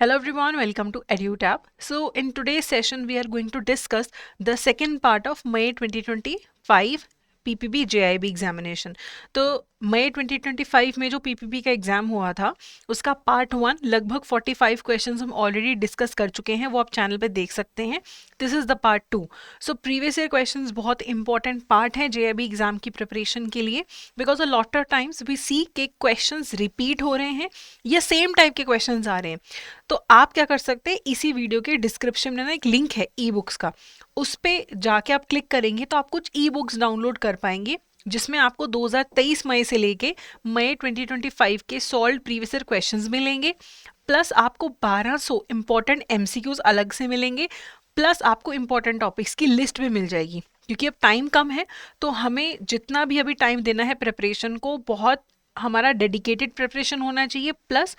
Hello everyone, welcome to EduTap. So in today's session, we are going to discuss the second part of May 2025 PPB JIB examination. तो मई 2025 में जो PPB का exam हुआ था उसका part 1 लगभग 45 questions हम ऑलरेडी डिस्कस कर चुके हैं, वो आप चैनल पे देख सकते हैं। This is the part 2। So previous year questions बहुत इंपॉर्टेंट पार्ट है जेआईबी एग्जाम की प्रिपरेशन के लिए, because a lot of times we see के क्वेश्चंस रिपीट हो रहे हैं या सेम टाइप के क्वेश्चंस आ रहे हैं। तो आप क्या कर सकते हैं, इसी वीडियो के डिस्क्रिप्शन में ना एक लिंक है ई बुक्स का, उस पर जाके आप क्लिक करेंगे तो आप कुछ ई बुक्स डाउनलोड कर पाएंगे जिसमें आपको 2023 मई से लेके मई 2025 के सॉल्व प्रीवियस ईयर क्वेश्चंस मिलेंगे, प्लस आपको 1200 इंपॉर्टेंट एमसीक्यूज अलग से मिलेंगे, प्लस आपको इंपॉर्टेंट टॉपिक्स की लिस्ट भी मिल जाएगी। क्योंकि अब टाइम कम है तो हमें जितना भी अभी टाइम देना है प्रिपरेशन को, बहुत हमारा डेडिकेटेड प्रिपरेशन होना चाहिए, प्लस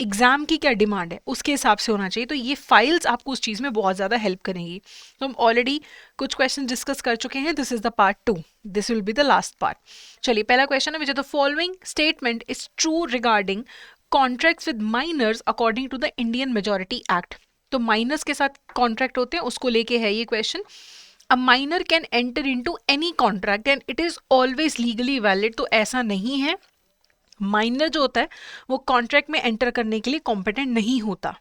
एग्जाम की क्या डिमांड है उसके हिसाब से होना चाहिए। तो ये फाइल्स आपको उस चीज़ में बहुत ज़्यादा हेल्प करेंगी। तो हम ऑलरेडी कुछ क्वेश्चन डिस्कस कर चुके हैं, this is the part 2, this will be the last part. चलिए, पहला क्वेश्चन है, which the following statement is true regarding contracts with minors according to the Indian majority act. तो माइनर्स के साथ कॉन्ट्रैक्ट होते हैं, उसको लेके है ये question. A minor can enter into any contract and it is always legally valid. तो ऐसा नहीं है, माइनर जो होता है वो कॉन्ट्रैक्ट में एंटर करने के लिए कॉम्पिटेंट नहीं होता।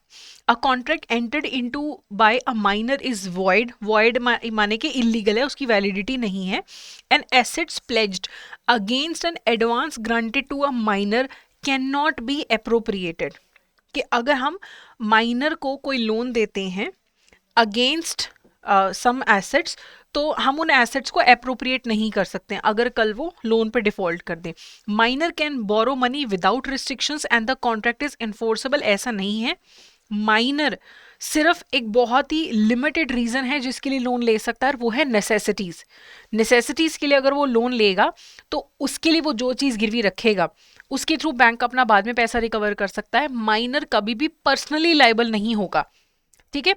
A contract entered into by a minor is void, void माने कि इलीगल है, उसकी वैलिडिटी नहीं है। And assets pledged against an advance granted to a minor can not be appropriated. कि अगर हम माइनर को कोई लोन देते हैं अगेंस्ट सम एसेट्स, तो हम उन एसेट्स को अप्रोप्रिएट नहीं कर सकते अगर कल वो लोन पे डिफॉल्ट कर दें। Minor can borrow money without restrictions and the contract is enforceable, ऐसा नहीं है। माइनर सिर्फ एक बहुत ही लिमिटेड रीजन है जिसके लिए लोन ले सकता है, वो है नेसेसिटीज। नेसेसिटीज के लिए अगर वो लोन लेगा तो उसके लिए वो जो चीज गिरवी रखेगा उसके थ्रू बैंक अपना बाद में पैसा रिकवर कर सकता है। माइनर कभी भी पर्सनली लाइबल नहीं होगा, ठीक है।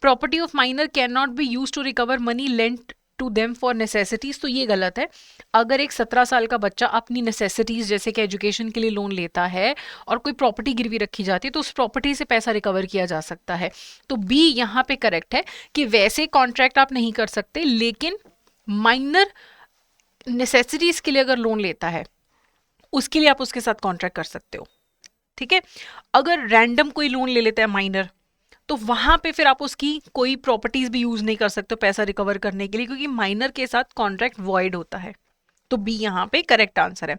Property of minor can not be use to recover money lent to them for necessities, तो ये गलत है। अगर एक 17 साल का बच्चा अपनी नेसेसिटीज जैसे कि एजुकेशन के लिए लोन लेता है और कोई प्रॉपर्टी गिरवी रखी जाती है तो उस प्रॉपर्टी से पैसा रिकवर किया जा सकता है। तो बी यहाँ पे करेक्ट है कि वैसे कॉन्ट्रैक्ट आप नहीं कर सकते, लेकिन माइनर नेसेसिटीज के लिए अगर लोन लेता है उसके लिए आप उसके साथ कॉन्ट्रैक्ट कर सकते हो, ठीक है। अगर रैंडम कोई लोन ले लेता है माइनर, तो वहां पे फिर आप उसकी कोई प्रॉपर्टीज भी यूज नहीं कर सकते पैसा रिकवर करने के लिए, क्योंकि माइनर के साथ कॉन्ट्रैक्ट वॉइड होता है। तो बी यहाँ पे करेक्ट आंसर है।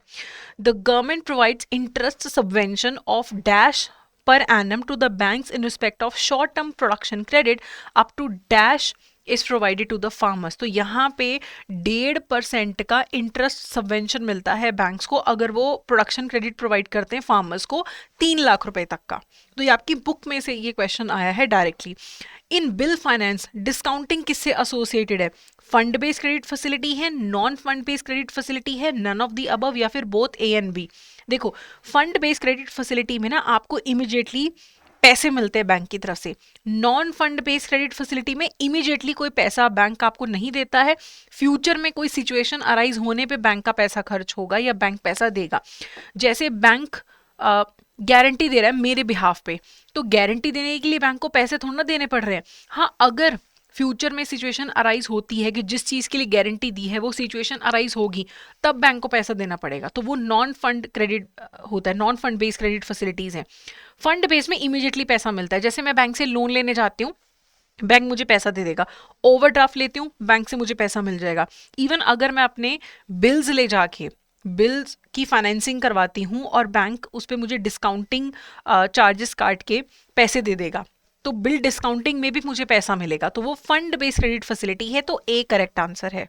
The government provides interest subvention of dash per annum to the banks in respect of short term production credit up to dash is provided to the farmers. तो यहाँ पे 1.5% का इंटरेस्ट सबवेंशन मिलता है banks को अगर वो प्रोडक्शन क्रेडिट प्रोवाइड करते हैं फार्मर्स को 3 लाख रुपए तक का। तो ये आपकी बुक में से ये क्वेश्चन आया है डायरेक्टली। इन बिल फाइनेंस डिस्काउंटिंग किससे एसोसिएटेड है? फंड बेस्ड क्रेडिट फैसिलिटी है, non fund based credit facility है, नन ऑफ द अबव, या फिर बोथ ए एंड बी। देखो, फंड बेस्ड क्रेडिट फैसिलिटी में ना आपको इमीडिएटली पैसे मिलते हैं बैंक की तरफ से। Non fund based credit facility में इमीडिएटली कोई पैसा बैंक आपको नहीं देता है, फ्यूचर में कोई सिचुएशन अराइज होने पे बैंक का पैसा खर्च होगा या बैंक पैसा देगा। जैसे बैंक गारंटी दे रहा है मेरे बिहाफ पे, तो गारंटी देने के लिए बैंक को पैसे थोड़ा ना देने पड़ रहे हैं। हाँ, अगर फ्यूचर में सिचुएशन अराइज होती है कि जिस चीज के लिए गारंटी दी है वो सिचुएशन अराइज होगी, तब बैंक को पैसा देना पड़ेगा। तो वो नॉन फंड क्रेडिट होता है, non fund based credit facilities है। फंड बेस में इमीडिएटली पैसा मिलता है, जैसे मैं बैंक से लोन लेने जाती हूँ, बैंक मुझे पैसा दे देगा। ओवरड्राफ्ट लेती हूँ, बैंक से मुझे पैसा मिल जाएगा। इवन अगर मैं अपने बिल्स ले जाके बिल्स की फाइनेंसिंग करवाती हूँ और बैंक उस पर मुझे डिस्काउंटिंग चार्जेस काट के पैसे दे देगा, तो बिल डिस्काउंटिंग में भी मुझे पैसा मिलेगा। तो वो फंड बेस्ड क्रेडिट फैसिलिटी है, तो ए करेक्ट आंसर है।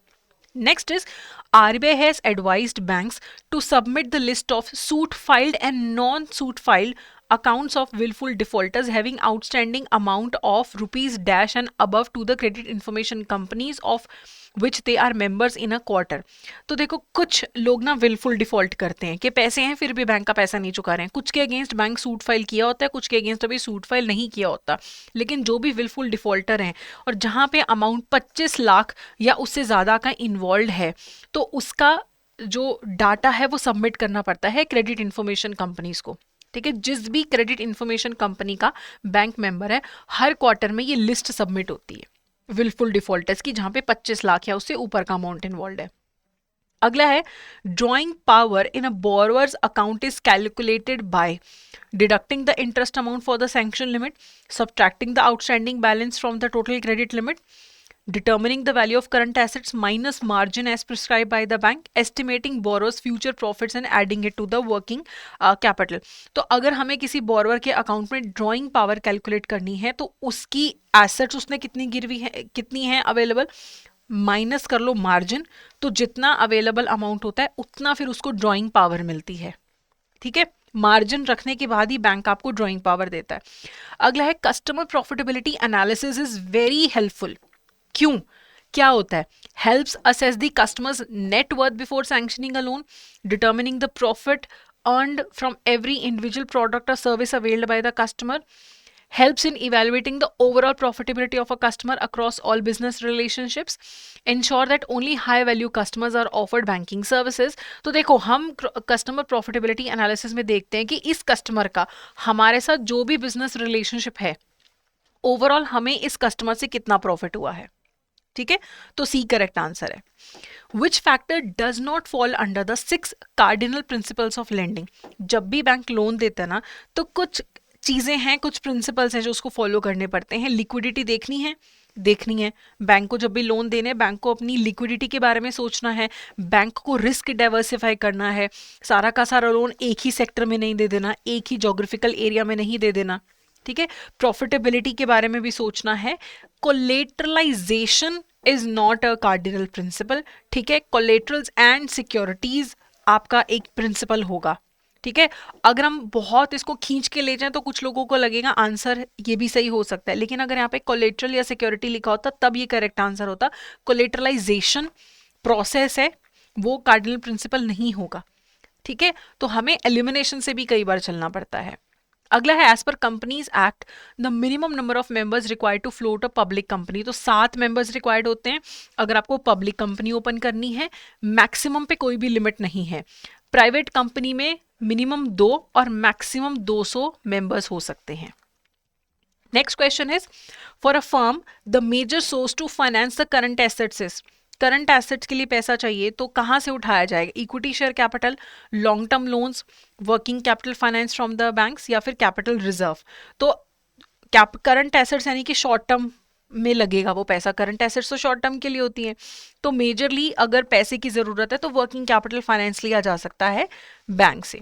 Next is RBI has advised banks to submit the list of suit filed and non-suit filed accounts of willful defaulters having outstanding amount of rupees dash and above to the credit information companies of which they are members in a quarter। तो देखो, कुछ लोग ना willful default करते हैं कि पैसे हैं फिर भी बैंक का पैसा नहीं चुका रहे हैं। कुछ के अगेंस्ट बैंक सूट फाइल किया होता है, कुछ के अगेंस्ट अभी सूट फाइल नहीं किया होता। लेकिन जो भी willful defaulter हैं और जहाँ पे अमाउंट 25 लाख या उससे ज़्यादा का इन्वॉल्व है, तो उसका जो डाटा है वो सबमिट करना पड़ता है क्रेडिट इंफॉर्मेशन कंपनीज को। ठीक है, जिस भी क्रेडिट इंफॉर्मेशन कंपनी का बैंक मेंबर है, हर क्वार्टर में ये लिस्ट सबमिट होती है विलफुल डिफॉल्टर्स की, जहां पे 25 लाख या उससे ऊपर का अमाउंट इन्वॉल्व है। अगला है drawing power in a borrowers account is calculated by deducting the interest amount for the sanction limit, subtracting the outstanding balance from the total credit limit, determining the value of current assets minus margin as prescribed by the bank, estimating borrower's future profits and adding it to the working capital। तो अगर हमें किसी borrower के account में drawing power calculate करनी है तो उसकी एसेट्स उसने कितनी गिरवी है, कितनी है अवेलेबल, माइनस कर लो मार्जिन, तो जितना अवेलेबल अमाउंट होता है उतना फिर उसको ड्रॉइंग पावर मिलती है। ठीक है, मार्जिन रखने के बाद ही बैंक आपको ड्रॉइंग पावर देता है। अगला है customer profitability analysis is very helpful. क्यों, क्या होता है, helps assess the customers net worth before sanctioning a loan, determining the profit earned from every individual product और service availed by the customer, helps in evaluating the overall profitability of a customer across all business relationships, ensure that only high value customers are offered banking services। तो देखो हम customer profitability analysis में देखते हैं कि इस customer का हमारे साथ जो भी बिजनेस रिलेशनशिप है, ओवरऑल हमें इस कस्टमर से कितना प्रॉफिट हुआ है। ठीक है, तो सी करेक्ट आंसर है। Which factor does not fall under the 6 cardinal principles of lending. जब भी बैंक लोन देता है ना, तो कुछ चीजें हैं, कुछ प्रिंसिपल्स हैं जो उसको फॉलो करने पड़ते हैं। लिक्विडिटी देखनी है बैंक को, जब भी लोन देने बैंक को अपनी लिक्विडिटी के बारे में सोचना है, बैंक को रिस्क डाइवर्सिफाई करना है, सारा का सारा लोन एक ही सेक्टर में नहीं दे देना, एक ही जोग्राफिकल एरिया में नहीं दे देना। ठीक है, प्रॉफिटेबिलिटी के बारे में भी सोचना है। Collateralization is not a cardinal principle. ठीक है, कोलेटरल्स एंड सिक्योरिटीज आपका एक प्रिंसिपल होगा। ठीक है, अगर हम बहुत इसको खींच के ले जाएं तो कुछ लोगों को लगेगा आंसर ये भी सही हो सकता है, लेकिन अगर यहाँ पे कोलेटरल या सिक्योरिटी लिखा होता तब ये करेक्ट आंसर होता। कोलेटरलाइजेशन प्रोसेस है, वो कार्डिनल प्रिंसिपल नहीं होगा। ठीक है, तो हमें एलिमिनेशन से भी कई बार चलना पड़ता है। अगला है as per companies act the minimum number of members required to float a public company. तो 7 मेंबर्स रिक्वायर्ड होते हैं अगर आपको पब्लिक कंपनी ओपन करनी है, मैक्सिमम पे कोई भी लिमिट नहीं है। प्राइवेट कंपनी में मिनिमम 2 और मैक्सिमम 200 मेंबर्स हो सकते हैं। Next question is for a firm the major source to finance the current assets is. Current assets के लिए पैसा चाहिए तो कहाँ से उठाया जाएगा, equity share capital, long term loans, working capital finance from the banks या फिर कैपिटल रिजर्व। तो करंट एसेट्स यानी कि शॉर्ट टर्म में लगेगा वो पैसा, करंट एसेट्स तो शॉर्ट टर्म के लिए होती है, तो मेजरली अगर पैसे की जरूरत है तो वर्किंग कैपिटल फाइनेंस लिया जा सकता है बैंक से।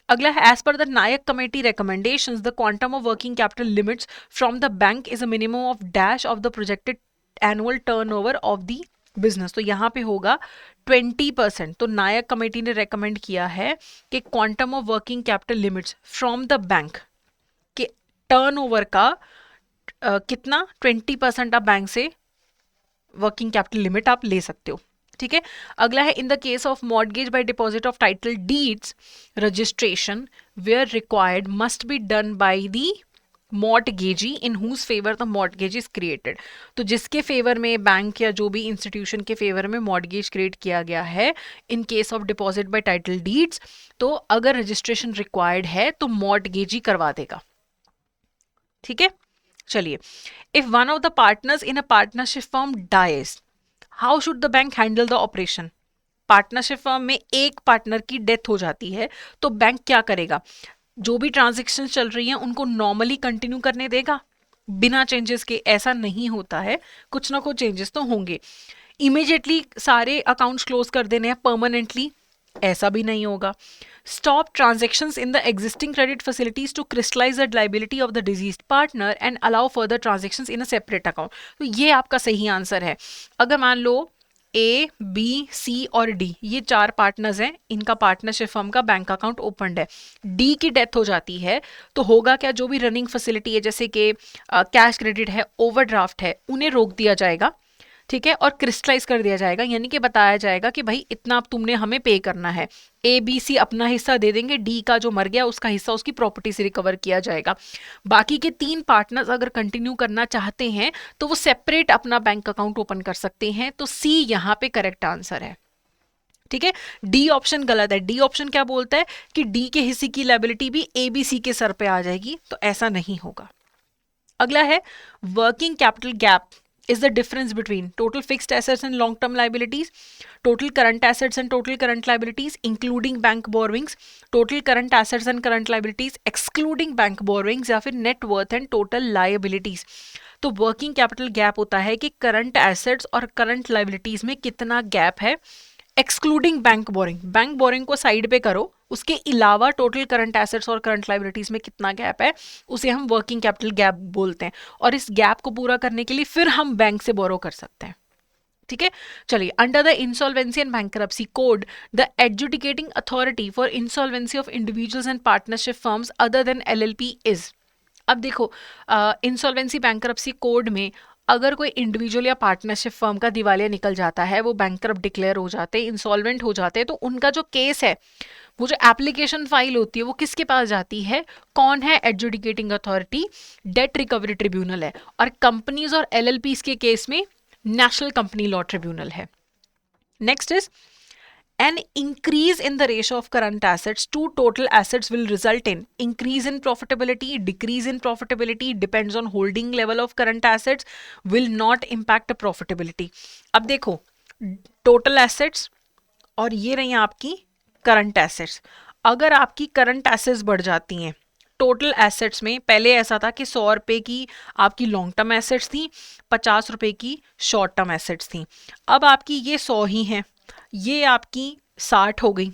अगला है as per the Nayak committee recommendations the quantum of working capital limits from the bank is a minimum of dash of the projected annual turnover of the business. तो यहाँ पे होगा 20%। तो नायक कमेटी ने रेकमेंड किया है कि quantum of working capital limits from the bank के टर्नओवर का कितना 20% आप बैंक से वर्किंग कैपिटल लिमिट आप ले सकते हो। ठीक है, अगला है in the case of mortgage by deposit of title deeds registration where required must be done by the mortgagee in whose favour the mortgage is created. तो जिसके फेवर में बैंक या जो भी इंस्टीट्यूशन के फेवर में मॉर्टगेज क्रिएट किया गया है in case of deposit by title deeds, तो अगर रजिस्ट्रेशन रिक्वायर्ड है तो मॉर्टगेजी करवा देगा। ठीक है, चलिए, if one of the partners in a partnership firm dies how should the bank handle the operation. Partnership firm में एक पार्टनर की डेथ हो जाती है तो बैंक क्या करेगा, जो भी ट्रांजेक्शन चल रही हैं उनको नॉर्मली कंटिन्यू करने देगा बिना चेंजेस के। ऐसा नहीं होता है, कुछ ना कुछ चेंजेस तो होंगे। इमीडिएटली सारे अकाउंट्स क्लोज कर देने हैं परमानेंटली, ऐसा भी नहीं होगा। Stop transactions in the existing credit facilities to crystallise the liability of the deceased partner and allow further transactions in a separate account. तो ये आपका सही आंसर है। अगर मान लो ए, बी, सी और डी ये 4 पार्टनर्स हैं, इनका पार्टनरशिप फर्म का बैंक अकाउंट ओपनड है, डी की डेथ हो जाती है तो होगा क्या, जो भी रनिंग फैसिलिटी है जैसे कि कैश क्रेडिट है, ओवरड्राफ्ट है, उन्हें रोक दिया जाएगा। ठीक है, और क्रिस्टलाइज कर दिया जाएगा, यानी कि बताया जाएगा कि भाई इतना अब तुमने हमें पे करना है। ए, बी, सी अपना हिस्सा दे देंगे, डी का जो मर गया उसका हिस्सा उसकी प्रॉपर्टी से रिकवर किया जाएगा। बाकी के 3 पार्टनर्स अगर कंटिन्यू करना चाहते हैं तो वो सेपरेट अपना बैंक अकाउंट ओपन कर सकते हैं। तो सी यहाँ पे करेक्ट आंसर है। ठीक है, डी ऑप्शन गलत है। डी ऑप्शन क्या बोलता है कि डी के हिस्से की लायबिलिटी भी एबीसी के सर पे आ जाएगी, तो ऐसा नहीं होगा। अगला है working capital gap is the difference between total fixed assets and long term liabilities, total current assets and total current liabilities including bank borrowings, total current assets and current liabilities excluding bank borrowings, या फिर net worth and total liabilities। तो working capital gap होता है कि current assets और current liabilities में कितना gap है excluding bank boring. Bank boring को साइड पे करो, उसके अलावा टोटल करंट एसेट्स और करंट लाइबिलिटीज में कितना गैप है उसे हम वर्किंग कैपिटल गैप बोलते हैं, और इस गैप को पूरा करने के लिए फिर हम बैंक से बोरो कर सकते हैं। ठीक है, चलिए, under the insolvency and bankruptcy code the adjudicating authority for insolvency of individuals and partnership firms other than LLP is. अब देखो, इंसॉल्वेंसी बैंकरप्सी कोड में अगर कोई इंडिविजुअल या पार्टनरशिप फर्म का दिवालिया निकल जाता है, वो बैंकरप्ट डिक्लेयर हो जाते हैं, इंसॉल्वेंट हो जाते हैं, तो उनका जो केस है, वो जो एप्लीकेशन फाइल होती है, वो किसके पास जाती है? कौन है adjudicating authority? Date recovery tribunal है। और कंपनीज और एलएलपीज के केस में नेशनल कंपनी लॉ ट्रिब्यूनल है। Next is an increase in the ratio of current assets to total assets will result in increase in profitability, decrease in profitability, depends on holding level of current assets, will not impact profitability। अब देखो, total assets और ये रही आपकी current assets. अगर आपकी current assets बढ़ जाती हैं, टोटल एसेट्स में पहले ऐसा था कि 100 रुपए की आपकी लॉन्ग टर्म एसेट्स थी, 50 रुपए की शॉर्ट टर्म एसेट्स थी। अब आपकी ये 100 ही हैं, ये आपकी 60 हो गई।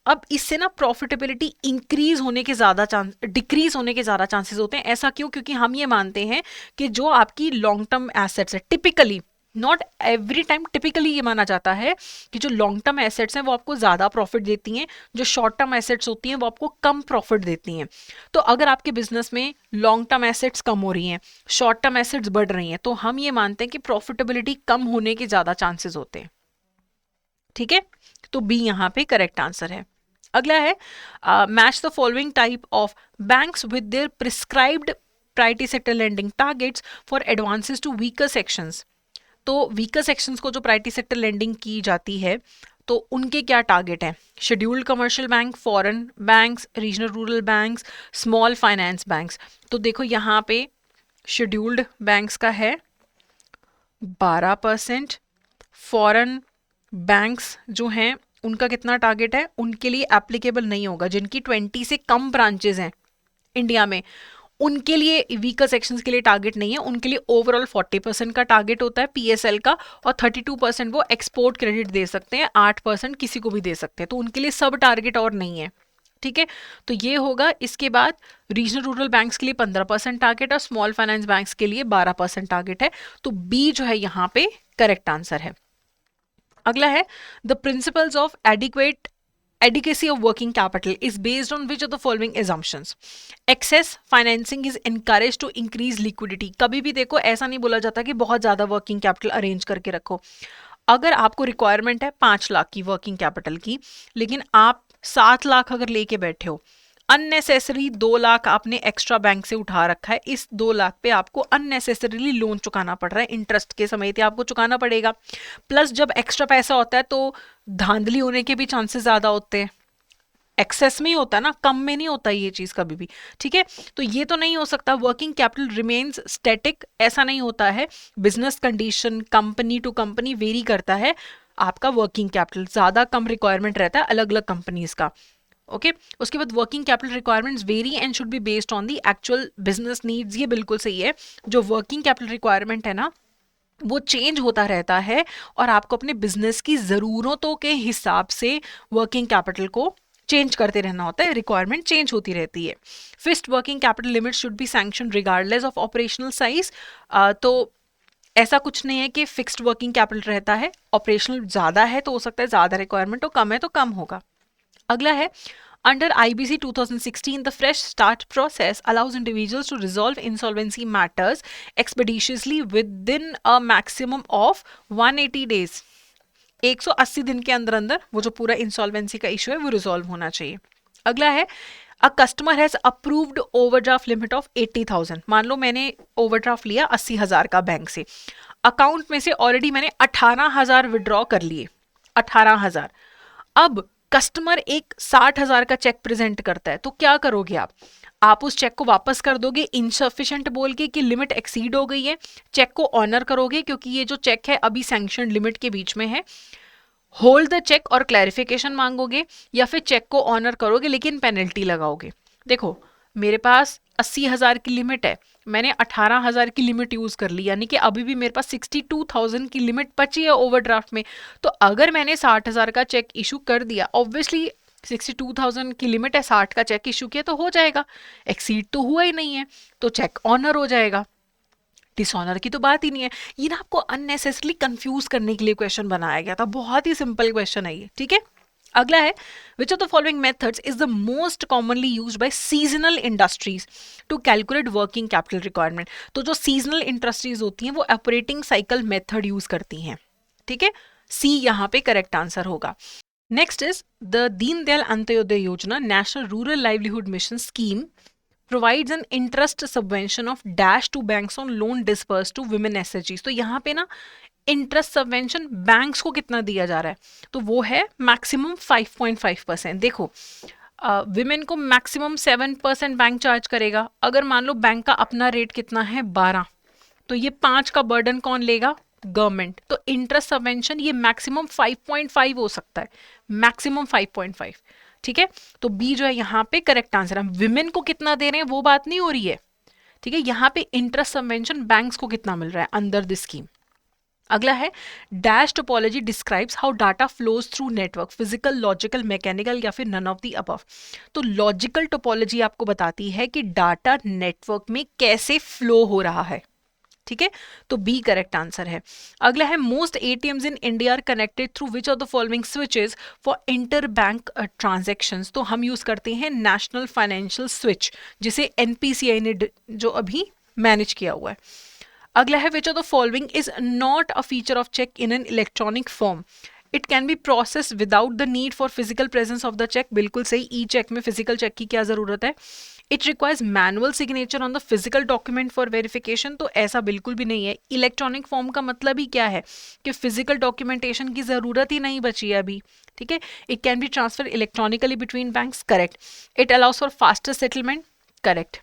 अब इससे ना प्रॉफिटेबिलिटी इंक्रीज होने के ज़्यादा चांस, डिक्रीज होने के ज़्यादा चांसेस होते हैं। ऐसा क्यों? क्योंकि हम ये मानते हैं कि जो आपकी लॉन्ग टर्म एसेट्स है, typically, not every time, typically ये माना जाता है कि जो लॉन्ग टर्म एसेट्स हैं वो आपको ज़्यादा प्रॉफिट देती हैं, जो शॉर्ट टर्म एसेट्स होती हैं वो आपको कम प्रॉफिट देती हैं। तो अगर आपके बिजनेस में लॉन्ग टर्म एसेट्स कम हो रही हैं, शॉर्ट टर्म एसेट्स बढ़ रही हैं, तो हम ये मानते हैं कि प्रॉफिटेबिलिटी कम होने के ज़्यादा चांसेस होते हैं। ठीक है, तो बी यहाँ पे करेक्ट आंसर है। अगला है match the following type of banks with their prescribed priority sector lending targets for advances to weaker sections. तो वीकर सेक्शंस को जो प्रायोरिटी सेक्टर लेंडिंग की जाती है, तो उनके क्या टारगेट हैं? Scheduled commercial bank, foreign banks, regional rural banks, small finance banks. तो देखो यहाँ पे शेड्यूल्ड बैंक्स का है 12%, फॉरेन बैंक्स जो हैं उनका कितना टारगेट है? उनके लिए एप्लीकेबल नहीं होगा, जिनकी 20 से कम ब्रांचेस हैं इंडिया में, उनके लिए वीकर सेक्शंस के लिए टारगेट नहीं है। उनके लिए ओवरऑल 40% का टारगेट होता है पीएसएल का, और 32% वो एक्सपोर्ट क्रेडिट दे सकते हैं, 8% किसी को भी दे सकते हैं, तो उनके लिए सब टारगेट और नहीं है। ठीक है, तो ये होगा। इसके बाद रीजनल रूरल बैंक्स के लिए 15% टारगेट और स्मॉल फाइनेंस बैंक्स के लिए 12% टारगेट है। तो बी जो है यहाँ पे करेक्ट आंसर है। अगला है the principles of adequacy of working capital is based on which of the following assumptions? Excess financing is encouraged to increase liquidity। कभी भी देखो, ऐसा नहीं बोला जाता कि बहुत ज्यादा वर्किंग कैपिटल अरेंज करके रखो। अगर आपको रिक्वायरमेंट है 5 लाख की वर्किंग कैपिटल की, लेकिन आप 7 लाख अगर लेके बैठे हो, अननेसेसरी 2 लाख आपने एक्स्ट्रा बैंक से उठा रखा है, इस 2 लाख पे आपको अननेसेसरीली लोन चुकाना पड़ रहा है, इंटरेस्ट के समेत ही आपको चुकाना पड़ेगा। प्लस जब एक्स्ट्रा पैसा होता है तो धांधली होने के भी चांसेस ज्यादा होते हैं। एक्सेस में ही होता है ना, कम में नहीं होता ये चीज कभी भी। ठीक है, तो ये तो नहीं हो सकता वर्किंग कैपिटल रिमेन्स स्टैटिक, ऐसा नहीं होता है। Business condition company to company vary करता है। आपका वर्किंग कैपिटल ज्यादा कम रिक्वायरमेंट रहता है अलग अलग कंपनीज का। ओके, उसके बाद working capital requirements very and should be based on the actual business needs. ये बिल्कुल सही है। जो वर्किंग कैपिटल रिक्वायरमेंट है ना, वो चेंज होता रहता है, और आपको अपने बिजनेस की ज़रूरतों के हिसाब से वर्किंग कैपिटल को चेंज करते रहना होता है। रिक्वायरमेंट चेंज होती रहती है। Fixed working capital limit should be sanction regardless of operational size. तो ऐसा कुछ नहीं है कि फिक्स्ड वर्किंग कैपिटल रहता है, ऑपरेशनल ज़्यादा है तो हो सकता है ज़्यादा रिक्वायरमेंट हो, कम है तो कम होगा। अगला है Under IBC 2016, the fresh start process allows individuals to resolve insolvency matters expeditiously within a maximum of 180 days। 180 दिन के अंदर अंदर वो जो पूरा इंसॉल्वेंसी का इशू है वो रिजॉल्व होना चाहिए। अगला है a customer has approved overdraft limit of 80,000। मान लो मैंने ओवरड्राफ्ट लिया 80,000 का बैंक से, अकाउंट में से ऑलरेडी मैंने 18,000 विड्रॉ कर लिए। 18,000। अब कस्टमर एक 60,000 का चेक प्रेजेंट करता है, तो क्या करोगे आप उस चेक को वापस कर दोगे इनसफिशिएंट बोल के कि लिमिट एक्सीड हो गई है, चेक को ऑनर करोगे क्योंकि ये जो चेक है अभी सैंक्शन लिमिट के बीच में है, होल्ड द चेक और क्लैरिफिकेशन मांगोगे, या फिर चेक को ऑनर करोगे लेकिन पेनल्टी लगाओगे। देखो मेरे पास 80,000 की लिमिट है, मैंने 18,000 की लिमिट यूज कर ली, यानी कि अभी भी मेरे पास 62,000 की लिमिट बची है ओवरड्राफ्ट में। तो अगर मैंने 60,000 का चेक इशू कर दिया, ऑब्वियसली 62,000 की लिमिट है, 60 का चेक इशू किया तो हो जाएगा, एक्सीड तो हुआ ही नहीं है, तो चेक ऑनर हो जाएगा, डिसऑनर की तो बात ही नहीं है। ये ना आपको अननेसेसरली कंफ्यूज करने के लिए क्वेश्चन बनाया गया था, बहुत ही सिंपल क्वेश्चन है ये, ठीक है। अगला है, which of the following methods is the most commonly used by seasonal industries to calculate working capital requirement. तो जो सीजनल इंडस्ट्रीज होती हैं वो ऑपरेटिंग साइकिल मेथड यूज करती हैं, ठीक है, सी यहाँ पे करेक्ट आंसर होगा। Next is the Deendayal Antyodaya Yojana national rural livelihood mission scheme provides an interest subvention of dash to banks on loan dispersed to women SHGs। तो यहाँ पे ना इंटरेस्ट सबवेंशन बैंक्स को कितना दिया जा रहा है, तो वो है मैक्सिमम 5.5%। देखो विमेन को मैक्सिमम 7% बैंक चार्ज करेगा, अगर मान लो बैंक का अपना रेट कितना है 12, तो ये 5 का बर्डन कौन लेगा, गवर्नमेंट। तो इंटरेस्ट सबवेंशन ये मैक्सिमम 5.5 हो सकता है, मैक्सिमम 5.5, ठीक है। तो बी जो है यहाँ पे करेक्ट आंसर है। विमेन को कितना दे रहे हैं वो बात नहीं हो रही है, ठीक है, यहाँ पे इंटरेस्ट सबवेंशन बैंक्स को कितना मिल रहा है अंडर दिस स्कीम। अगला है, dash topology describes how data flows through network, physical, logical, mechanical या फिर नन ऑफ द अबव। तो लॉजिकल टोपोलॉजी आपको बताती है कि डाटा नेटवर्क में कैसे फ्लो हो रहा है, ठीक है, तो बी करेक्ट आंसर है। अगला है, most ATMs in India are connected through which of the following switches for inter bank transactions. तो हम यूज करते हैं नेशनल फाइनेंशियल स्विच, जिसे एनपीसीआई ने जो अभी मैनेज किया हुआ है। अगला है, which of the following is not a feature of cheque in an electronic form, it can be process without the need for physical presence of the cheque. बिल्कुल सही, ई चेक में फिजिकल चेक की क्या जरूरत है। It requires manual signature on the physical document for verification. तो ऐसा बिल्कुल भी नहीं है। इलेक्ट्रॉनिक फॉर्म का मतलब ही क्या है कि फिजिकल डॉक्यूमेंटेशन की जरूरत ही नहीं बची है अभी, ठीक है। It can B transfer electronically between banks, correct. It allows for faster settlement, correct.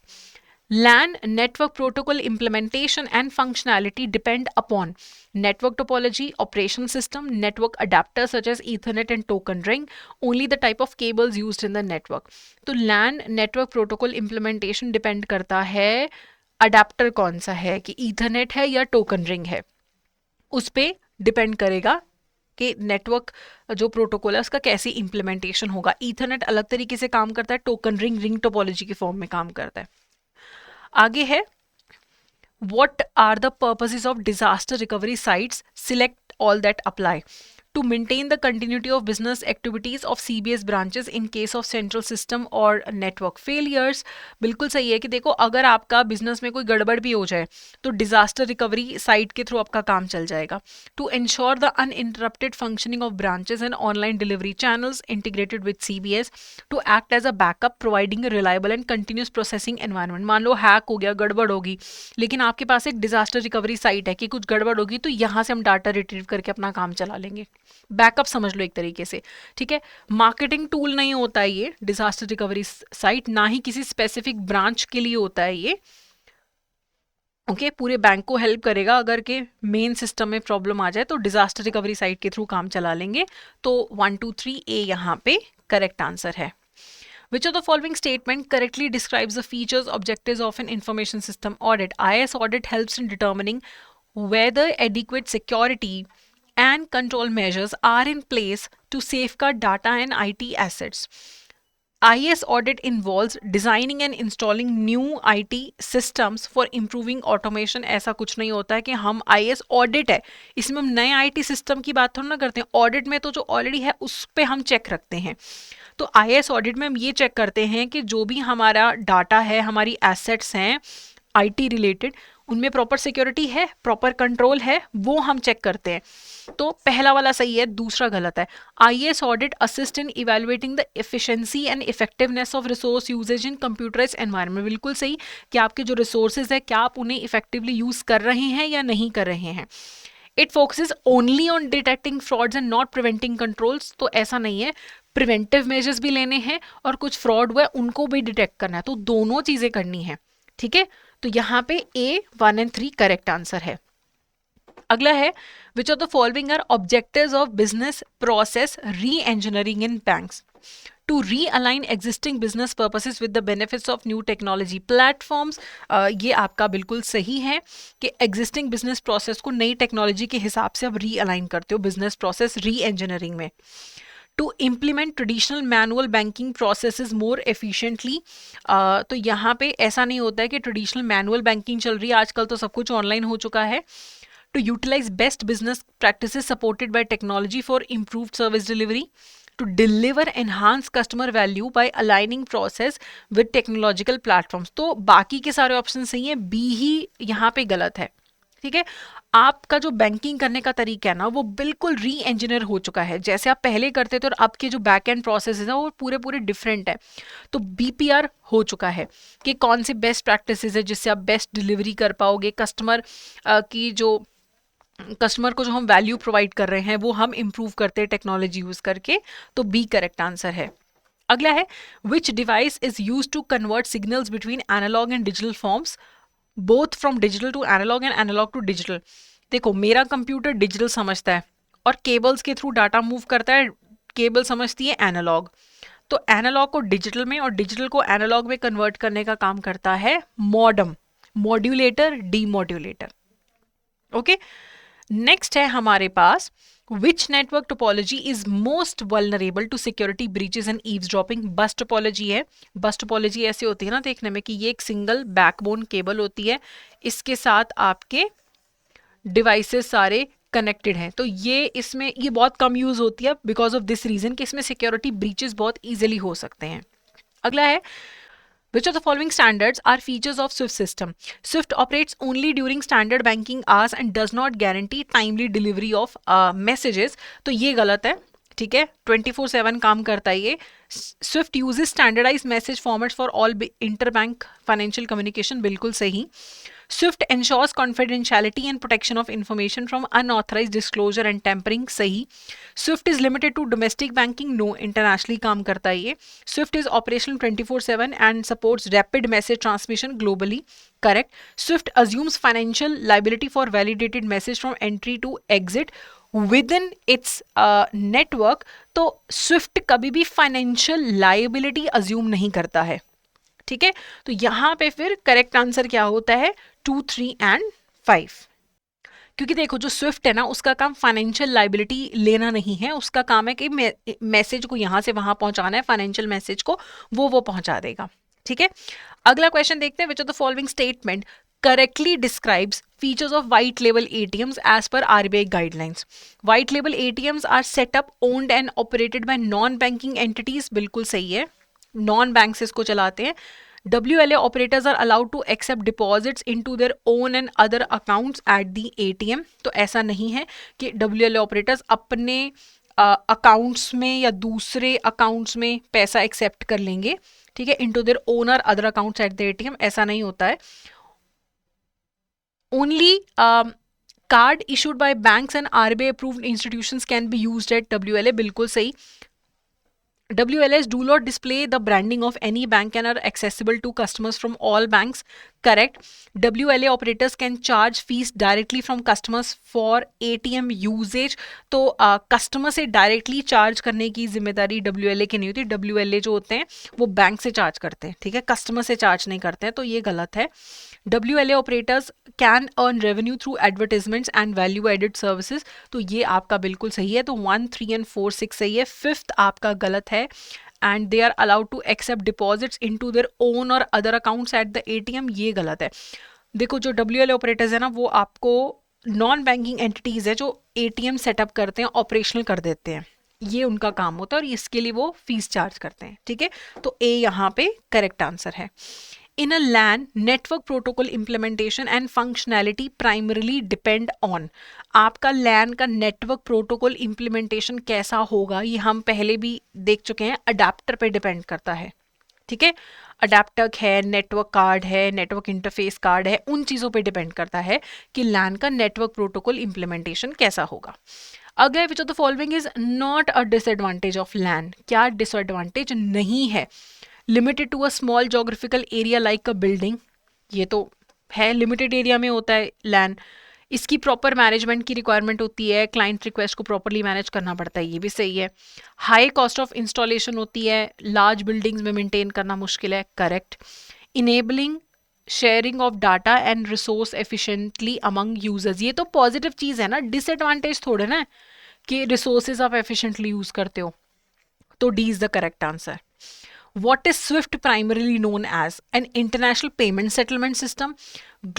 LAN network protocol implementation and functionality depend upon network topology, operation system, network adapters such as Ethernet and token ring, only the type of cables used in the network। तो LAN network protocol implementation depend करता है adapter कौन सा है, कि Ethernet है या token ring है, उस पे डिपेंड करेगा कि नेटवर्क जो प्रोटोकॉल है उसका कैसे इंप्लीमेंटेशन होगा। ईथरनेट अलग तरीके से काम करता है, टोकन रिंग रिंग टोपोलॉजी के फॉर्म में काम करता है। आगे है, what are the purposes of disaster recovery sites, select all that apply, to maintain the continuity of business activities of CBS branches in case of central system or network failures। बिल्कुल सही है कि देखो अगर आपका बिजनेस में कोई गड़बड़ भी हो जाए तो डिजास्टर रिकवरी साइट के थ्रू आपका काम चल जाएगा। To ensure the uninterrupted functioning of branches and online delivery channels integrated with CBS, to act as a backup providing reliable and continuous processing environment. मान लो हैक हो गया, गड़बड़ होगी, लेकिन आपके पास एक डिजास्टर रिकवरी साइट है कि कुछ गड़बड़ होगी तो यहाँ से हम डाटा रिट्रीव करके अपना काम चला लेंगे। बैकअप समझ लो एक तरीके से, ठीक है। मार्केटिंग टूल नहीं होता है ये डिजास्टर रिकवरी साइट, ना ही किसी स्पेसिफिक ब्रांच के लिए होता है ये, ओके। पूरे बैंक को हेल्प करेगा अगर के मेन सिस्टम में प्रॉब्लम आ जाए तो डिजास्टर रिकवरी साइट के थ्रू काम चला लेंगे। तो 1 2 3 ए यहाँ पे करेक्ट आंसर है। Which of the following statement correctly describes the features, objectives of an information system audit? IS audit helps in determining whether adequate security and control measures are in place to safeguard data and IT assets. IS audit involves designing and installing new IT systems for improving automation। ऐसा कुछ नहीं होता है कि हम IS audit है इसमें हम नए IT सिस्टम की बात थोड़ा ना करते हैं। ऑडिट में तो जो ऑलरेडी है उस पर हम चेक रखते हैं। तो IS ऑडिट में हम ये चेक करते हैं कि जो भी हमारा डाटा है, हमारी एसेट्स हैं IT रिलेटेड, उनमें प्रॉपर सिक्योरिटी है, प्रॉपर कंट्रोल है, वो हम चेक करते हैं। तो पहला वाला सही है, दूसरा गलत है। IS audit assist in evaluating the efficiency and effectiveness of resource usages in computerised environment. बिल्कुल सही कि आपके जो रिसोर्सेज है क्या आप उन्हें इफेक्टिवली यूज कर रहे हैं या नहीं कर रहे हैं। It focuses only on detecting frauds and not preventing controls. तो ऐसा नहीं है, प्रिवेंटिव मेजर्स भी लेने हैं और कुछ फ्रॉड हुआ है उनको भी डिटेक्ट करना है, तो दोनों चीजें करनी है। ठीक है, तो यहाँ पे ए 1 एंड 3 करेक्ट आंसर है। अगला है which of the following are objectives of business process reengineering in banks? To realign existing business purposes with the benefits of new technology platforms. ये आपका बिल्कुल सही है कि एग्जिस्टिंग बिजनेस प्रोसेस को नई टेक्नोलॉजी के हिसाब से आप रीअलाइन करते हो बिजनेस प्रोसेस री इंजीनियरिंग में। To implement traditional manual banking processes more efficiently. तो यहाँ पे ऐसा नहीं होता है कि ट्रेडिशनल मैनुअल बैंकिंग चल रही है, आजकल तो सब कुछ ऑनलाइन हो चुका है। To utilize best business practices supported by technology for improved service delivery, to deliver enhanced customer value by aligning process with technological platforms। तो बाकी के सारे ऑप्शन सही हैं, बी ही यहाँ पे गलत है। ठीक है, आपका जो बैंकिंग करने का तरीका है ना वो बिल्कुल री इंजीनियर हो चुका है, जैसे आप पहले करते थे और अब के जो बैक एंड प्रोसेस है वो पूरे पूरे डिफरेंट है। तो बीपीआर हो चुका है कि कौन सी बेस्ट प्रैक्टिसेस है जिससे आप बेस्ट डिलीवरी कर पाओगे, की जो कस्टमर को जो हम वैल्यू प्रोवाइड कर रहे हैं वो हम इंप्रूव करते हैं टेक्नोलॉजी यूज करके। तो बी करेक्ट आंसर है। अगला है which device is use to convert signals between analogue and digital forms both from digital to analogue and analogue to digital. देखो मेरा कंप्यूटर डिजिटल समझता है और केबल्स के थ्रू डाटा मूव करता है, केबल समझती है एनालॉग। तो एनालॉग को डिजिटल में और डिजिटल को एनालॉग में कन्वर्ट करने का काम करता है modem, modulator, demodulator. Okay, next है हमारे पास which network topology is most vulnerable to security breaches and eavesdropping? Bus topology है। बस टोपोलॉजी ऐसे होती है ना देखने में कि ये एक सिंगल बैकबोन केबल होती है, इसके साथ आपके डिवाइसेस सारे कनेक्टेड हैं। तो ये इसमें ये बहुत कम यूज होती है बिकॉज ऑफ दिस रीजन कि इसमें सिक्योरिटी ब्रीचेस बहुत इजीली हो सकते हैं। अगला है which of the following standards are features of Swift system? Swift operates only during standard banking hours and does not guarantee timely delivery of messages. तो ये गलत है, ठीक है, 24/7 काम करता है ये। Swift uses standardized message formats for all interbank financial communication, बिल्कुल सही। Swift ensures confidentiality and protection of information from unauthorized disclosure and tampering, सही। Swift is limited to domestic banking, no, internationally काम करता है ये। Swift is operational 24/7 and supports rapid message transmission globally, correct। Swift assumes financial liability for validated message from entry to exit within its network। तो Swift कभी भी financial liability assume नहीं करता है, ठीक है। तो यहां पे फिर करेक्ट आंसर क्या होता है? 2, 3 एंड 5। क्योंकि देखो जो स्विफ्ट है ना उसका काम फाइनेंशियल लाइबिलिटी लेना नहीं है, उसका काम है कि मैसेज को यहां से वहां पहुंचाना है, फाइनेंशियल मैसेज को वो पहुंचा देगा, ठीक है। अगला क्वेश्चन देखते हैं, विच of the following statement correctly describes features of white label ATMs as per RBI guidelines? White label ATMs are set up, owned and operated by non-banking entities, बिल्कुल सही है, नॉन बैंक से इसको चलाते हैं। WLA operators are allowed to accept deposits into their own and other accounts at the ATM। तो ऐसा नहीं है कि WLA operators अपने अकाउंट्स में या दूसरे अकाउंट्स में पैसा एक्सेप्ट कर लेंगे, ठीक है, into their own or other accounts at the ATM, ऐसा नहीं होता है। Only card issued by banks and RBI approved institutions can be used at WLA, बिल्कुल सही। WLAs do not display the branding of any bank and are accessible to customers from all banks, correct। WLA operators can charge fees directly from customers for ATM usage। तो customer से directly charge करने की जिम्मेदारी WLA की नहीं होती, WLA जो होते हैं वो बैंक से चार्ज करते हैं, ठीक है, कस्टमर से चार्ज नहीं करते हैं, तो ये गलत है। WLA operators can earn revenue through advertisements and value added services, तो ये आपका बिल्कुल सही है। तो 1, 3 and 4, 6 सही है, 5th आपका गलत है। And they are allowed to accept deposits into their own or other accounts at the ATM, ये गलत है। देखो जो WLA operators है ना वो आपको नॉन बैंकिंग एंटिटीज है जो ATM सेटअप करते हैं, ऑपरेशनल कर देते हैं, ये उनका काम होता है और इसके लिए वो फीस चार्ज करते हैं, ठीक है। तो ए यहाँ पे करेक्ट आंसर है। In a LAN, network protocol implementation and functionality primarily depend on, आपका LAN का network protocol implementation कैसा होगा ये हम पहले भी देख चुके हैं, अडेप्टर पे डिपेंड करता है, ठीक है। अडेप्टर है, नेटवर्क कार्ड है, नेटवर्क इंटरफेस कार्ड है, उन चीज़ों पे डिपेंड करता है कि लैन का नेटवर्क प्रोटोकॉल इम्प्लीमेंटेशन कैसा होगा। अगर which of the following is not a disadvantage of LAN, क्या डिसएडवांटेज नहीं है? Limited to a small geographical area like a building, ये तो है, लिमिटेड एरिया में होता है लैन। इसकी प्रॉपर मैनेजमेंट की रिक्वायरमेंट होती है, क्लाइंट रिक्वेस्ट को प्रॉपरली मैनेज करना पड़ता है, ये भी सही है। हाई कॉस्ट ऑफ इंस्टॉलेशन होती है, लार्ज बिल्डिंग्स में मेंटेन करना मुश्किल है, correct. Enabling sharing of data and resource efficiently among users, ये तो पॉजिटिव चीज़ है ना, डिसएडवांटेज थोड़े ना कि रिसोर्सेज आप एफिशिएंटली यूज करते हो। तो D is the correct answer. What is SWIFT primarily known as? An international payment settlement system,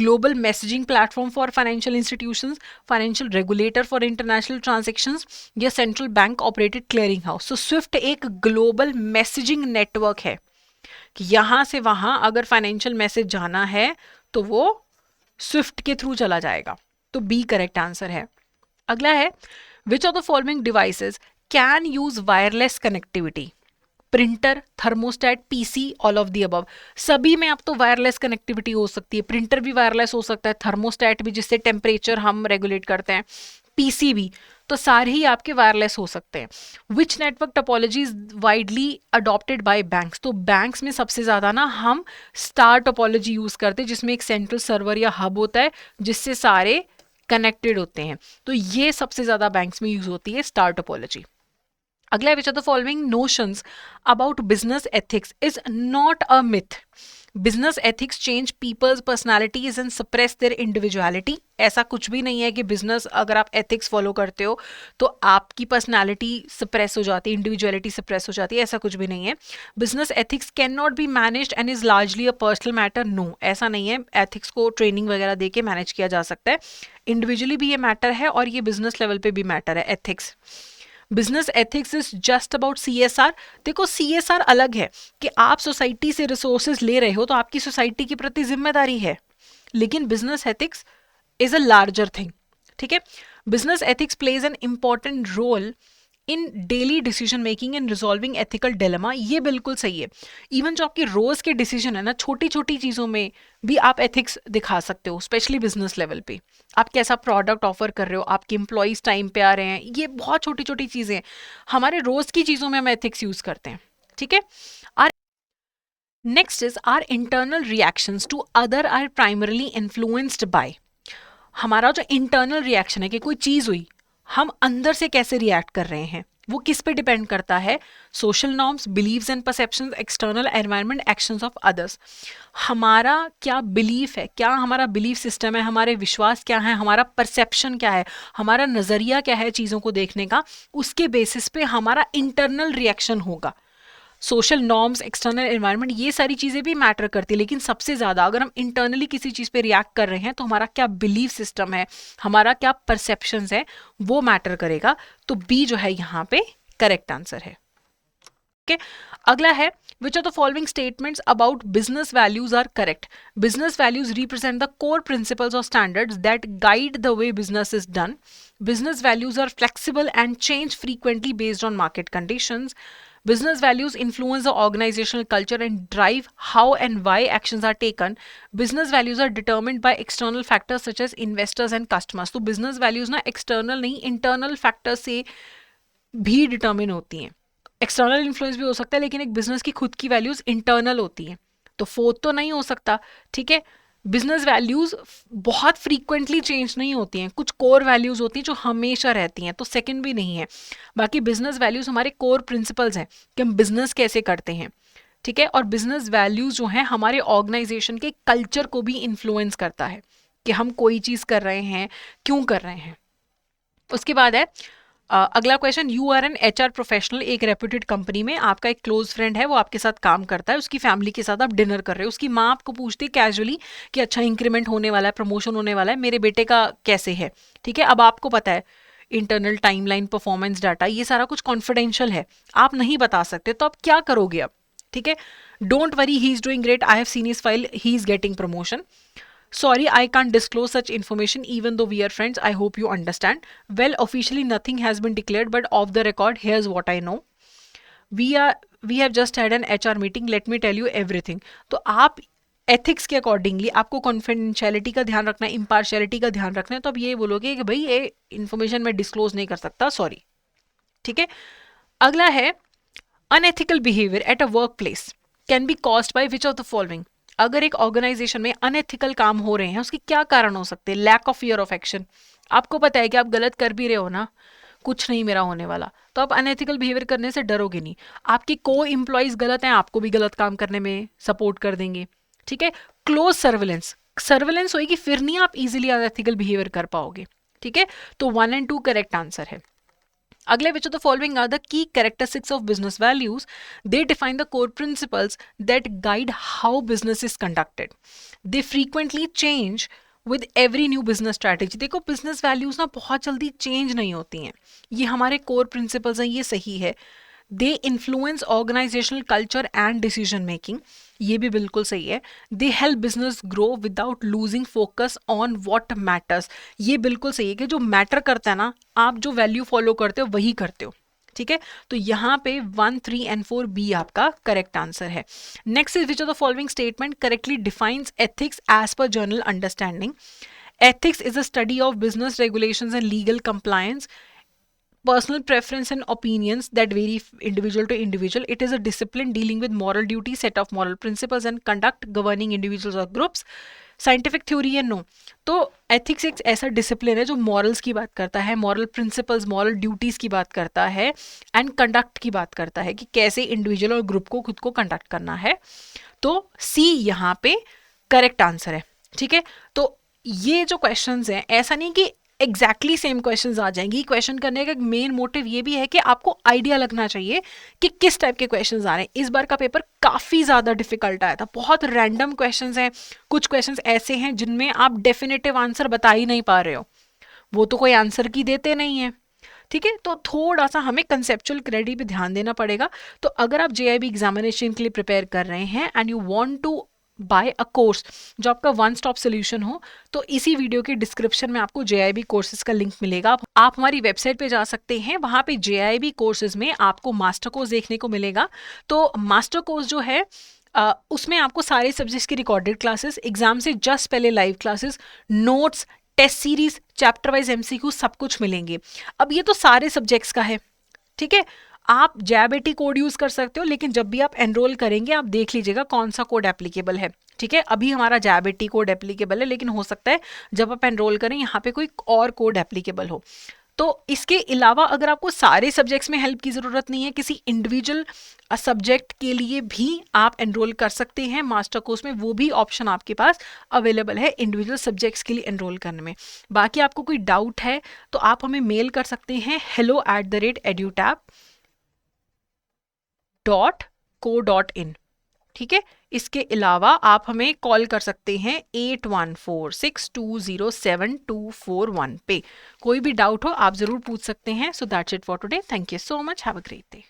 global messaging platform for financial institutions, financial regulator for international transactions, या central bank operated clearing house. So SWIFT एक global messaging network है कि यहाँ से वहाँ अगर financial message जाना है तो वो स्विफ्ट के थ्रू चला जाएगा। तो बी करेक्ट आंसर है। अगला है, which of the following devices can use wireless connectivity? Printer, thermostat, PC, all of the above. सभी में अब तो वायरलेस कनेक्टिविटी हो सकती है। प्रिंटर भी वायरलेस हो सकता है, थर्मोस्टेट भी जिससे टेम्परेचर हम रेगुलेट करते हैं, पीसी भी, तो सारे ही आपके वायरलेस हो सकते हैं। Which network topology is widely adopted by banks? तो बैंक्स में सबसे ज़्यादा ना हम स्टार टोपोलॉजी यूज़ करते हैं, जिसमें एक सेंट्रल सर्वर या हब होता है जिससे सारे कनेक्टेड होते हैं। तो ये सबसे ज़्यादा बैंक्स में यूज़ होती है स्टार टोपोलॉजी। अगला, which are the following notions about business ethics is not a myth? Business ethics change people's personalities and suppress their individuality. ऐसा कुछ भी नहीं है कि बिजनेस अगर आप एथिक्स फॉलो करते हो तो आपकी पर्सनैलिटी सप्रेस हो जाती है, इंडिविजुअलिटी सप्रेस हो जाती है, ऐसा कुछ भी नहीं है। Business ethics can not be managed and is largely a personal matter. No, ऐसा नहीं है। एथिक्स को ट्रेनिंग वगैरह दे के मैनेज किया जा सकता है। इंडिविजुअली भी ये मैटर है और ये बिजनेस लेवल पे भी मैटर है ethics. Business ethics is just about CSR। देखो CSR अलग है कि आप सोसाइटी से रिसोर्सेज ले रहे हो तो आपकी सोसाइटी के प्रति जिम्मेदारी है, लेकिन business ethics is a larger thing. ठीक है, business ethics plays an important role in daily decision making and resolving ethical dilemma. ये बिल्कुल सही है। इवन जो आपके रोज के डिसीजन है ना, छोटी छोटी चीज़ों में भी आप एथिक्स दिखा सकते हो, स्पेशली बिजनेस लेवल पे। आप कैसा प्रोडक्ट ऑफर कर रहे हो, आपके एम्प्लॉयज़ टाइम पे आ रहे हैं, ये बहुत छोटी छोटी चीज़ें हैं। हमारे रोज की चीज़ों में हम एथिक्स यूज़ करते हैं। ठीक है, our next is our internal reactions to other are primarily influenced by. हमारा जो इंटरनल रिएक्शन है कि कोई चीज़ हुई, हम अंदर से कैसे रिएक्ट कर रहे हैं, वो किस पे डिपेंड करता है? Social norms, beliefs and perceptions, external environment, actions of others. हमारा क्या बिलीफ है, क्या हमारा बिलीफ सिस्टम है, हमारे विश्वास क्या है, हमारा परसेप्शन क्या है, हमारा नज़रिया क्या है चीज़ों को देखने का, उसके बेसिस पे हमारा इंटरनल रिएक्शन होगा। सोशल नॉर्म्स, एक्सटर्नल एनवायरनमेंट, ये सारी चीज़ें भी मैटर करती है, लेकिन सबसे ज़्यादा अगर हम इंटरनली किसी चीज़ पे रिएक्ट कर रहे हैं तो हमारा क्या बिलीफ सिस्टम है, हमारा क्या परसेप्शंस है, वो मैटर करेगा। तो बी जो है यहाँ पे करेक्ट आंसर है। ओके, अगला है, which are the following statements about business values are correct? Business values represent the core principles और standards that guide the way business is done. Business values are flexible and change frequently based on market conditions. Business values influence the organizational culture and drive how and why actions are taken. Business values are determined by external factors such as investors and customers. तो business values ना external नहीं, internal factors से भी determine होती हैं। External influence भी हो सकता है, लेकिन एक बिजनेस की खुद की वैल्यूज इंटरनल होती हैं, तो फोर्थ तो नहीं हो सकता। ठीक है, बिजनेस वैल्यूज बहुत फ्रीक्वेंटली चेंज नहीं होती हैं, कुछ कोर वैल्यूज होती हैं जो हमेशा रहती हैं, तो सेकंड भी नहीं है। बाकी बिजनेस वैल्यूज हमारे कोर प्रिंसिपल्स हैं कि हम बिजनेस कैसे करते हैं। ठीक है, और बिजनेस वैल्यूज जो हैं हमारे ऑर्गेनाइजेशन के कल्चर को भी इन्फ्लुएंस करता है कि हम कोई चीज़ कर रहे हैं, क्यों कर रहे हैं। उसके बाद है अगला question, you are an HR professional, एक रेप्यूटेड कंपनी में आपका एक क्लोज फ्रेंड है, वो आपके साथ काम करता है, उसकी फैमिली के साथ आप डिनर कर रहे हो, उसकी माँ आपको पूछती है कैजुअली कि अच्छा इंक्रीमेंट होने वाला है, प्रमोशन होने वाला है, मेरे बेटे का कैसे है। ठीक है, अब आपको पता है इंटरनल टाइमलाइन, परफॉर्मेंस डाटा, ये सारा कुछ कॉन्फिडेंशियल है, आप नहीं बता सकते, तो आप क्या करोगे अब? ठीक है, don't worry, he is doing great, I have seen his file, he is getting promotion. Sorry, I can't disclose such information even though we are friends. I hope you understand. Well, officially nothing has been declared, but off the record, here's what I know. We have just had an HR meeting, let me tell you everything. तो आप ethics के accordingly आपको confidentiality का ध्यान रखना है, impartiality का ध्यान रखना है, तो आप ये बोलोगे कि भाई ये इन्फॉर्मेशन मैं डिस्क्लोज नहीं कर सकता, सॉरी। ठीक है, अगला है unethical behaviour at a work place can be caused by which of the following. अगर एक ऑर्गेनाइजेशन में अनएथिकल काम हो रहे हैं, उसके क्या कारण हो सकते हैं? Lack of fear of action, आपको पता है कि आप गलत कर भी रहे हो ना, कुछ नहीं मेरा होने वाला, तो आप अनएथिकल बिहेवियर करने से डरोगे नहीं। आपकी को एम्प्लॉइज गलत हैं, आपको भी गलत काम करने में सपोर्ट कर देंगे। ठीक है, क्लोज सर्विलेंस, सर्विलेंस होगी फिर नहीं आप इजीली अनएथिकल बिहेवियर कर पाओगे। ठीक है, तो 1 and 2 करेक्ट आंसर है। अगले which of the following are the key characteristics of business values, they define the core principles that guide how business is conducted, they frequently change with every new business strategy. देखो business values ना बहुत जल्दी change नहीं होती हैं, ये हमारे core principles हैं, ये सही है। They influence organisational culture and decision making, ये भी बिल्कुल सही है। They help business grow without losing focus on what matters, ये बिल्कुल सही है कि जो मैटर करता है ना, आप जो वैल्यू फॉलो करते हो वही करते हो। ठीक है, तो यहाँ पे 1, 3 and 4 बी आपका करेक्ट आंसर है। Next is which of the following statement correctly defines ethics as per general understanding. Ethics is a study of business regulations and legal compliance, personal preference and opinions that vary individual to individual. It is a discipline dealing with moral duty, set of moral principles and conduct governing individuals or groups. Scientific theory है no, तो ethics एक ऐसा discipline है जो morals की बात करता है, मॉरल प्रिंसिपल्स, मॉरल ड्यूटीज की बात करता है एंड कंडक्ट की बात करता है कि कैसे इंडिविजुअल और ग्रुप को खुद को कंडक्ट करना है। तो सी यहाँ पे करेक्ट आंसर है। ठीक है, तो ये जो क्वेश्चंस हैं, ऐसा नहीं कि एग्जैक्टली सेम क्वेश्चंस आ जाएंगी, क्वेश्चन करने का मेन मोटिव ये भी है कि आपको आइडिया लगना चाहिए कि किस टाइप के क्वेश्चंस आ रहे हैं। इस बार का पेपर काफ़ी ज़्यादा डिफिकल्ट आया था, बहुत रैंडम क्वेश्चंस हैं, कुछ क्वेश्चंस ऐसे हैं जिनमें आप डेफिनेटिव आंसर बता ही नहीं पा रहे हो, वो तो कोई आंसर की देते नहीं है। ठीक है, तो थोड़ा सा हमें कंसेप्चुअल क्रेडिट पे ध्यान देना पड़ेगा। तो अगर आप JIB एग्जामिनेशन के लिए प्रिपेयर कर रहे हैं and you want to buy a course जो आपका वन स्टॉप सोल्यूशन हो, तो इसी वीडियो के डिस्क्रिप्शन में आपको JIB कोर्सेज का लिंक मिलेगा। आप हमारी वेबसाइट पे जा सकते हैं, वहाँ पे JIB कोर्सेज में आपको मास्टर कोर्स देखने को मिलेगा। तो मास्टर कोर्स जो है उसमें आपको सारे सब्जेक्ट्स की रिकॉर्डेड क्लासेस, एग्जाम से जस्ट पहले live classes, notes, test series, chapter wise MCQ सब कुछ मिलेंगे। अब ये तो सारे सब्जेक्ट्स का है। ठीक है, आप JABAT कोड यूज कर सकते हो, लेकिन जब भी आप एनरोल करेंगे आप देख लीजिएगा कौन सा कोड एप्लीकेबल है। ठीक है, अभी हमारा JABAT कोड एप्लीकेबल है, लेकिन हो सकता है जब आप एनरोल करें यहाँ पे कोई और कोड एप्लीकेबल हो। तो इसके अलावा अगर आपको सारे सब्जेक्ट्स में हेल्प की ज़रूरत नहीं है, किसी इंडिविजुअल सब्जेक्ट के लिए भी आप एनरोल कर सकते हैं मास्टर कोर्स में, वो भी ऑप्शन आपके पास अवेलेबल है इंडिविजुअल सब्जेक्ट्स के लिए एनरोल करने में। बाकी आपको कोई डाउट है तो आप हमें मेल कर सकते हैं hello@edutab.co.in। ठीक है, इसके अलावा आप हमें कॉल कर सकते हैं 8146207241 पे। कोई भी डाउट हो आप ज़रूर पूछ सकते हैं। So that's it for today, thank you so much, have a great day.